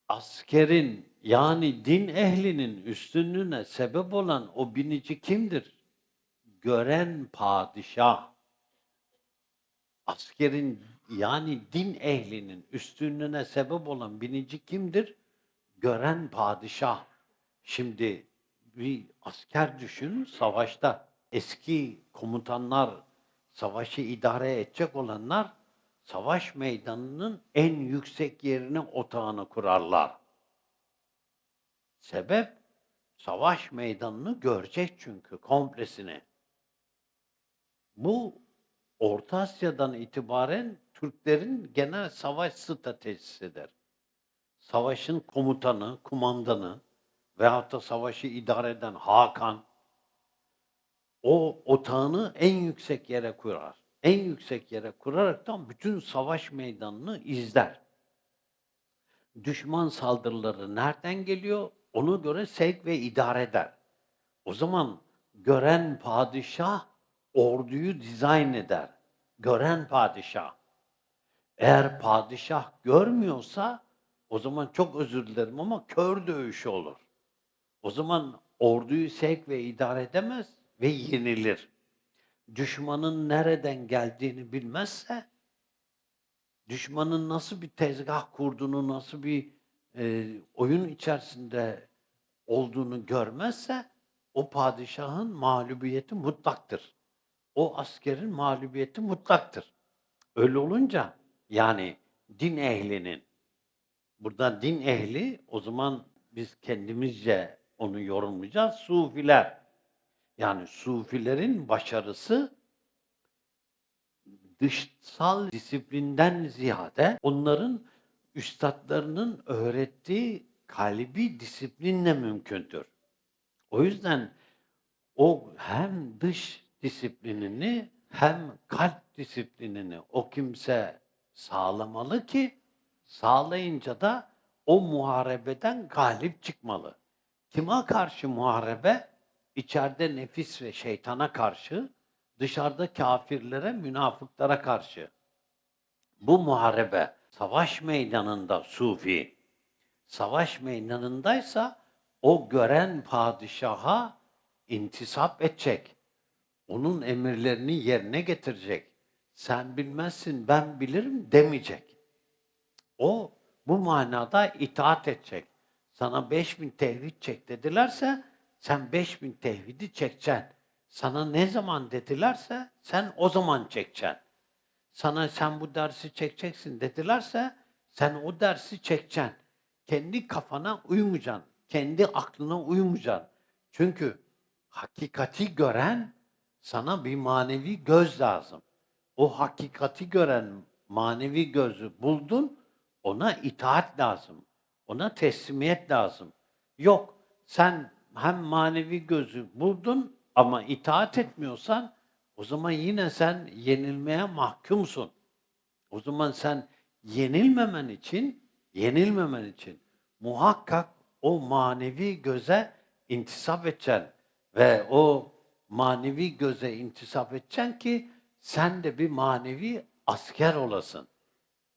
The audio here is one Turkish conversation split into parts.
Askerin yani din ehlinin üstünlüğüne sebep olan o binici kimdir? Gören padişah. Askerin yani din ehlinin üstünlüğüne sebep olan binici kimdir? Gören padişah. Şimdi bir asker düşün savaşta. Eski komutanlar, savaşı idare edecek olanlar savaş meydanının en yüksek yerine otağını kurarlar. Sebep, savaş meydanını görecek çünkü komplesini. Bu Orta Asya'dan itibaren Türklerin genel savaş stratejisidir. Savaşın komutanı, kumandanı veyahut da savaşı idare eden hakan, o otağını en yüksek yere kurar. En yüksek yere kuraraktan bütün savaş meydanını izler. Düşman saldırıları nereden geliyor? Ona göre sevk ve idare eder. O zaman gören padişah orduyu dizayn eder. Gören padişah. Eğer padişah görmüyorsa o zaman çok özür dilerim ama kör dövüşü olur. O zaman orduyu sevk ve idare edemez ve yenilir. Düşmanın nereden geldiğini bilmezse, düşmanın nasıl bir tezgah kurduğunu, nasıl bir oyun içerisinde olduğunu görmezse o padişahın mağlubiyeti mutlaktır. O askerin mağlubiyeti mutlaktır. Öyle olunca yani din ehlinin, burada din ehli o zaman biz kendimizce onu yorumlayacağız. Sufiler. Yani sufilerin başarısı dışsal disiplinden ziyade onların üstatlarının öğrettiği kalbi disiplinle mümkündür. O yüzden o hem dış disiplinini hem kalp disiplinini o kimse sağlamalı ki sağlayınca da o muharebeden galip çıkmalı. Kime karşı muharebe? İçeride nefis ve şeytana karşı, dışarıda kâfirlere, münafıklara karşı. Bu muharebe savaş meydanında sufi, savaş meydanındaysa o gören padişaha intisap edecek. Onun emirlerini yerine getirecek. Sen bilmezsin, ben bilirim demeyecek. O bu manada itaat edecek. Sana 5.000 tevhid çek dedilerse sen 5.000 tevhidi çekeceksin. Sana ne zaman dedilerse sen o zaman çekeceksin. Sana sen bu dersi çekeceksin dedilerse sen o dersi çekeceksin. Kendi kafana uymayacaksın. Kendi aklına uymayacaksın. Çünkü hakikati gören sana bir manevi göz lazım. O hakikati gören manevi gözü buldun, ona itaat lazım. Ona teslimiyet lazım. Yok, sen hem manevi gözü buldun ama itaat etmiyorsan o zaman yine sen yenilmeye mahkumsun. O zaman sen yenilmemen için muhakkak o manevi göze intisap edeceksin ve o manevi göze intisap edeceksin ki sen de bir manevi asker olasın.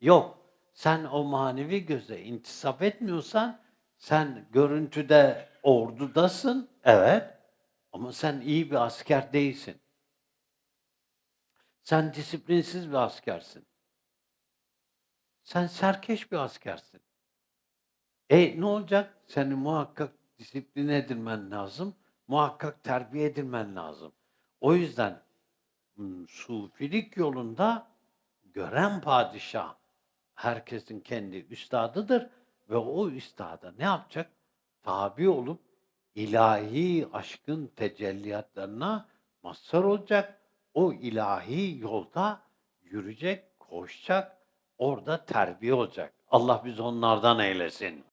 Yok, sen o manevi göze intisap etmiyorsan sen görüntüde ordudasın, evet, ama sen iyi bir asker değilsin. Sen disiplinsiz bir askersin. Sen serkeş bir askersin. Ne olacak? Seni muhakkak disipline edilmen lazım. Muhakkak terbiye edilmen lazım. O yüzden sufilik yolunda gören padişah herkesin kendi üstadıdır ve o üstada ne yapacak? Tabi olup ilahi aşkın tecelliyatlarına mazhar olacak. O ilahi yolda yürüyecek, koşacak, orada terbiye olacak. Allah bizi onlardan eylesin.